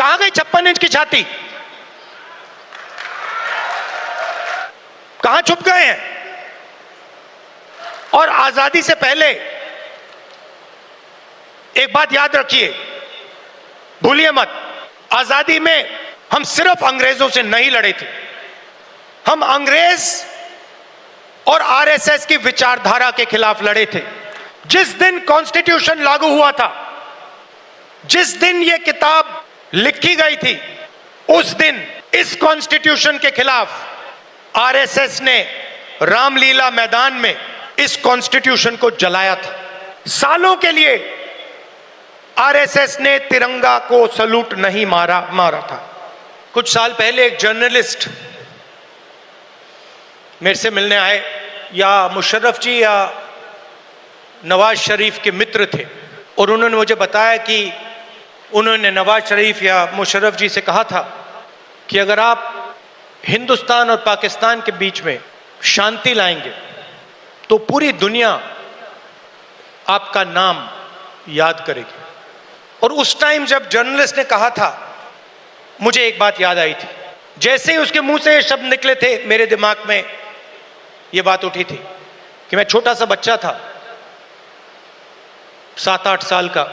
कहां गई 56 इंच की छाती? कहां छुप गए हैं? और आजादी से पहले एक बात याद रखिए, भूलिए मत, आजादी में हम सिर्फ अंग्रेजों से नहीं लड़े थे, हम अंग्रेज और आरएसएस की विचारधारा के खिलाफ लड़े थे। जिस दिन कॉन्स्टिट्यूशन लागू हुआ था, जिस दिन यह किताब लिखी गई थी, उस दिन इस कॉन्स्टिट्यूशन के खिलाफ आरएसएस ने रामलीला मैदान में इस कॉन्स्टिट्यूशन को जलाया था। सालों के लिए आरएसएस ने तिरंगा को सलूट नहीं मारा था। कुछ साल पहले एक जर्नलिस्ट मेरे से मिलने आए, या मुशर्रफ जी या नवाज शरीफ के मित्र थे, और उन्होंने मुझे बताया कि उन्होंने नवाज शरीफ या मुशर्रफ जी से कहा था कि अगर आप हिंदुस्तान और पाकिस्तान के बीच में शांति लाएंगे तो पूरी दुनिया आपका नाम याद करेगी। और उस टाइम जब जर्नलिस्ट ने कहा था, मुझे एक बात याद आई थी। जैसे ही उसके मुंह से ये शब्द निकले थे, मेरे दिमाग में ये बात उठी थी कि मैं छोटा सा बच्चा था, 7-8 साल का,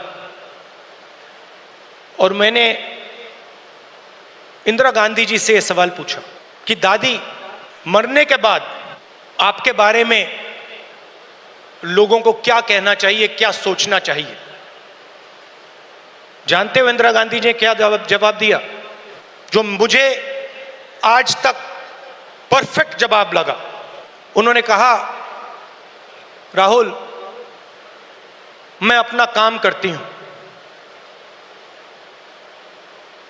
और मैंने इंदिरा गांधी जी से यह सवाल पूछा कि दादी, मरने के बाद आपके बारे में लोगों को क्या कहना चाहिए, क्या सोचना चाहिए? जानते हो इंदिरा गांधी जी ने क्या जवाब दिया, जो मुझे आज तक परफेक्ट जवाब लगा। उन्होंने कहा, राहुल, मैं अपना काम करती हूं,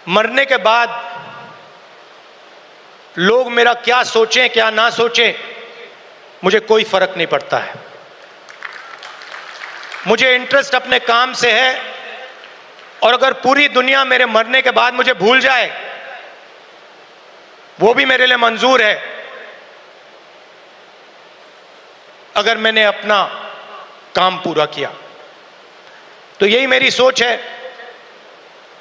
मरने के बाद लोग मेरा क्या सोचें क्या ना सोचें, मुझे कोई फर्क नहीं पड़ता है। मुझे इंटरेस्ट अपने काम से है, और अगर पूरी दुनिया मेरे मरने के बाद मुझे भूल जाए, वो भी मेरे लिए मंजूर है, अगर मैंने अपना काम पूरा किया। तो यही मेरी सोच है।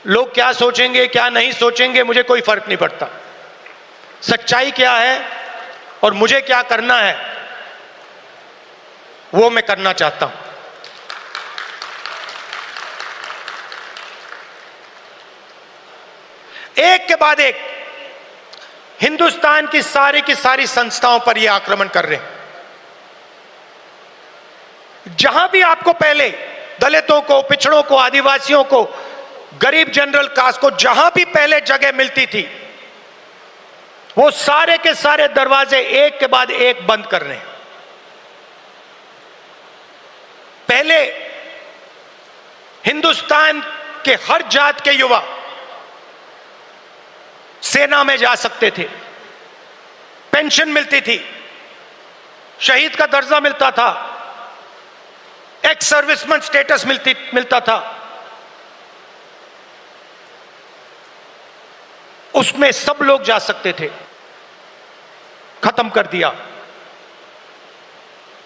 लोग क्या सोचेंगे क्या नहीं सोचेंगे, मुझे कोई फर्क नहीं पड़ता। सच्चाई क्या है और मुझे क्या करना है, वो मैं करना चाहता हूं। एक के बाद एक हिंदुस्तान की सारी संस्थाओं पर यह आक्रमण कर रहे हैं। जहां भी आपको पहले दलितों को, पिछड़ों को, आदिवासियों को, गरीब जनरल कास्ट को जहां भी पहले जगह मिलती थी, वो सारे के सारे दरवाजे एक के बाद एक बंद कर रहे हैं। पहले हिंदुस्तान के हर जात के युवा सेना में जा सकते थे, पेंशन मिलती थी, शहीद का दर्जा मिलता था, एक्स सर्विसमैन स्टेटस मिलता था। उसमें सब लोग जा सकते थे, खत्म कर दिया।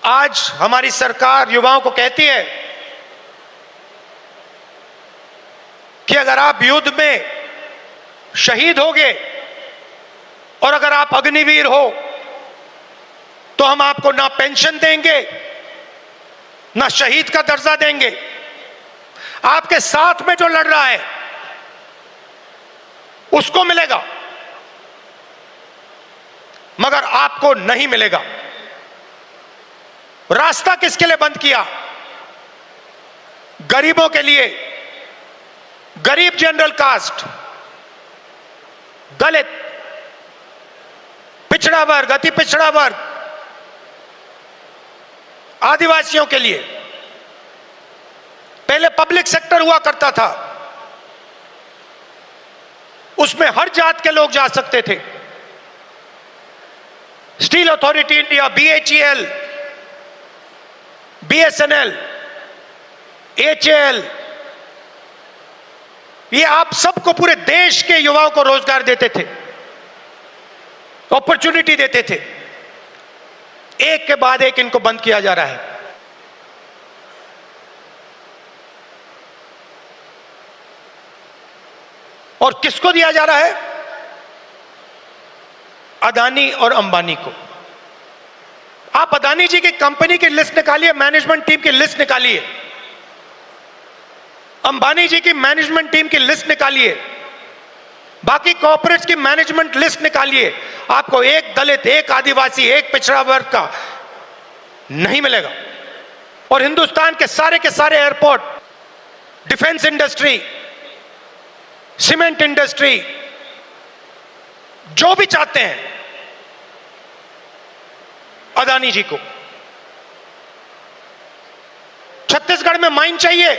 आज हमारी सरकार युवाओं को कहती है कि अगर आप युद्ध में शहीद होगे और अगर आप अग्निवीर हो तो हम आपको ना पेंशन देंगे ना शहीद का दर्जा देंगे। आपके साथ में जो लड़ रहा है उसको मिलेगा, मगर आपको नहीं मिलेगा। रास्ता किसके लिए बंद किया? गरीबों के लिए। गरीब जनरल कास्ट, दलित, पिछड़ा वर्ग, अति पिछड़ा वर्ग, आदिवासियों के लिए। पहले पब्लिक सेक्टर हुआ करता था, उसमें हर जात के लोग जा सकते थे। Steel authority India, BHEL, BSNL, HAL, ये आप सबको, पूरे देश के युवाओं को रोजगार देते थे, अपॉर्चुनिटी देते थे। एक के बाद एक इनको बंद किया जा रहा है। और किसको दिया जा रहा है? अदानी और अंबानी को। आप अदानी जी की कंपनी की लिस्ट निकालिए, मैनेजमेंट टीम की लिस्ट निकालिए, अंबानी जी की मैनेजमेंट टीम की लिस्ट निकालिए, बाकी कॉर्पोरेट्स की मैनेजमेंट लिस्ट निकालिए, आपको एक दलित, एक आदिवासी, एक पिछड़ा वर्ग का नहीं मिलेगा। और हिंदुस्तान के सारे airport, defence industry, cement industry, जो भी चाहते हैं अदानी जी को। छत्तीसगढ़ में माइन चाहिए,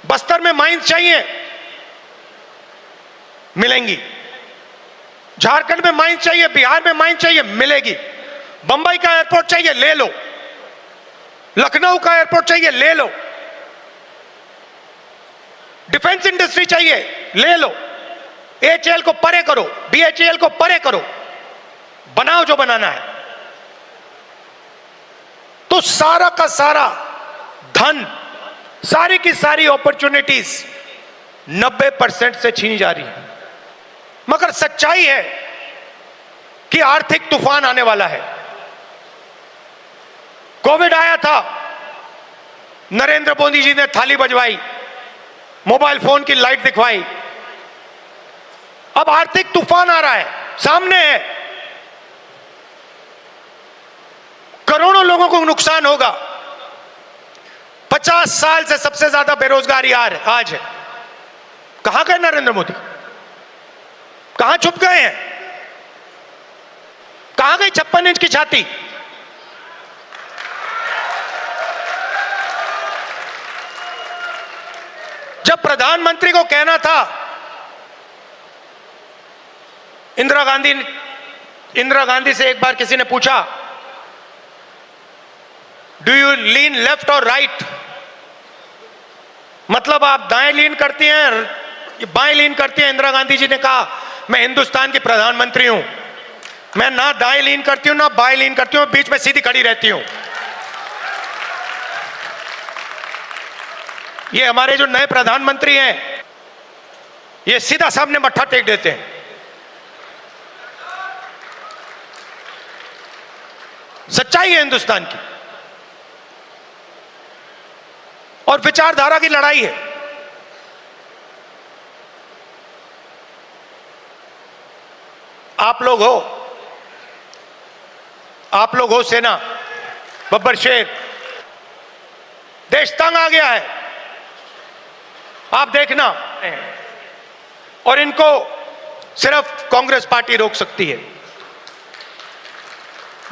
बस्तर में माइंस चाहिए, मिलेंगी। झारखंड में माइंस चाहिए, बिहार में माइंस चाहिए, मिलेगी। बंबई का एयरपोर्ट चाहिए, ले लो। लखनऊ का एयरपोर्ट चाहिए, ले लो। डिफेंस इंडस्ट्री चाहिए, ले लो। एचएएल को परे करो, बीएचईएल को परे करो, बनाओ जो बनाना है। तो सारा का सारा धन, सारी की सारी अपॉर्चुनिटीज 90% से छीनी जा रही है। मगर सच्चाई है कि आर्थिक तूफान आने वाला है। कोविड आया था, नरेंद्र मोदी जी ने थाली बजवाई, मोबाइल फोन की लाइट दिखवाई। अब आर्थिक तूफान आ रहा है, सामने है। करोड़ों लोगों को नुकसान होगा। 50 साल से सबसे ज्यादा बेरोजगारी आज है। कहां गए नरेंद्र मोदी? कहां छुप गए हैं? कहां गई 56 इंच की छाती? जब प्रधानमंत्री को कहना था, इंदिरा गांधी से एक बार किसी ने पूछा, डू यू लीन लेफ्ट और राइट? मतलब आप दाएं लीन करती हैं, बाएं लीन करती हैं? इंदिरा गांधी जी ने कहा, मैं हिंदुस्तान की प्रधानमंत्री हूं, मैं ना दाएं लीन करती हूं ना बाएं लीन करती हूं, बीच में सीधी खड़ी रहती हूं। ये हमारे जो नए प्रधानमंत्री हैं, ये सीधा सामने मत्था टेक देते हैं। सच्चाई है हिंदुस्तान की, और विचारधारा की लड़ाई है। आप लोग हो सेना, बब्बर शेर। देश तंग आ गया है, आप देखना। और इनको सिर्फ कांग्रेस पार्टी रोक सकती है,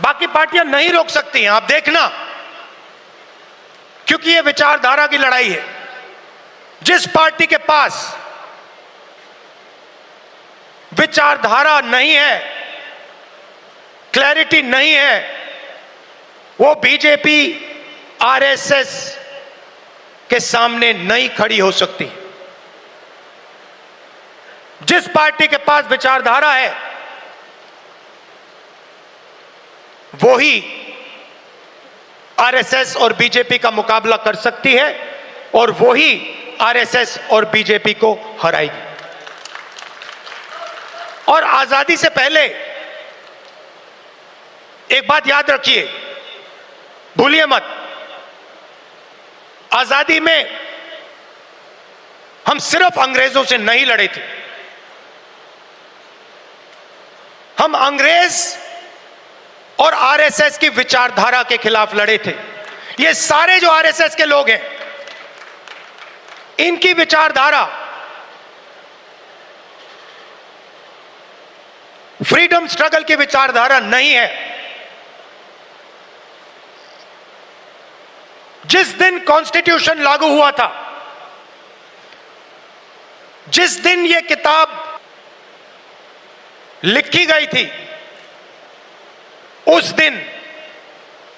बाकी पार्टियां नहीं रोक सकती हैं, आप देखना। क्योंकि यह विचारधारा की लड़ाई है। जिस पार्टी के पास विचारधारा नहीं है, क्लैरिटी नहीं है, वो बीजेपी, आरएसएस के सामने नहीं खड़ी हो सकती। जिस पार्टी के पास विचारधारा है, वो ही आरएसएस और बीजेपी का मुकाबला कर सकती है, और वो ही आरएसएस और बीजेपी को हराएगी। और आजादी से पहले एक बात याद रखिए, भूलिए मत, आजादी में हम सिर्फ अंग्रेजों से नहीं लड़े थे, हम अंग्रेज और आरएसएस की विचारधारा के खिलाफ लड़े थे। ये सारे जो आरएसएस के लोग हैं, इनकी विचारधारा फ्रीडम स्ट्रगल की विचारधारा नहीं है। जिस दिन कॉन्स्टिट्यूशन लागू हुआ था, जिस दिन यह किताब लिखी गई थी, उस दिन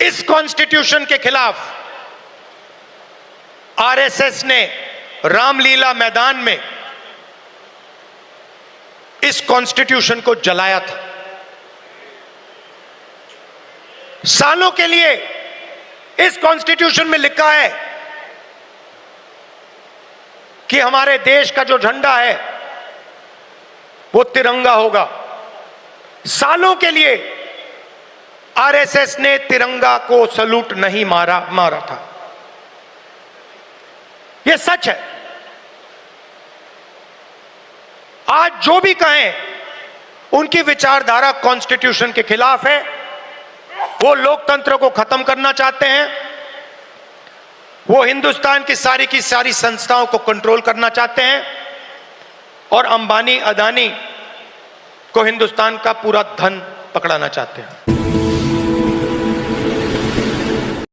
इस कॉन्स्टिट्यूशन के खिलाफ आरएसएस ने रामलीला मैदान में इस कॉन्स्टिट्यूशन को जलाया था। सालों के लिए इस कॉन्स्टिट्यूशन में लिखा है कि हमारे देश का जो झंडा है वो तिरंगा होगा। सालों के लिए आरएसएस ने तिरंगा को सलूट नहीं मारा था। यह सच है। आज जो भी कहें उनकी विचारधारा कॉन्स्टिट्यूशन के खिलाफ है। वो लोकतंत्र को खत्म करना चाहते हैं। वो हिंदुस्तान की सारी संस्थाओं को कंट्रोल करना चाहते हैं और अंबानी अदानी को हिंदुस्तान का पूरा धन पकड़ाना चाहते हैं।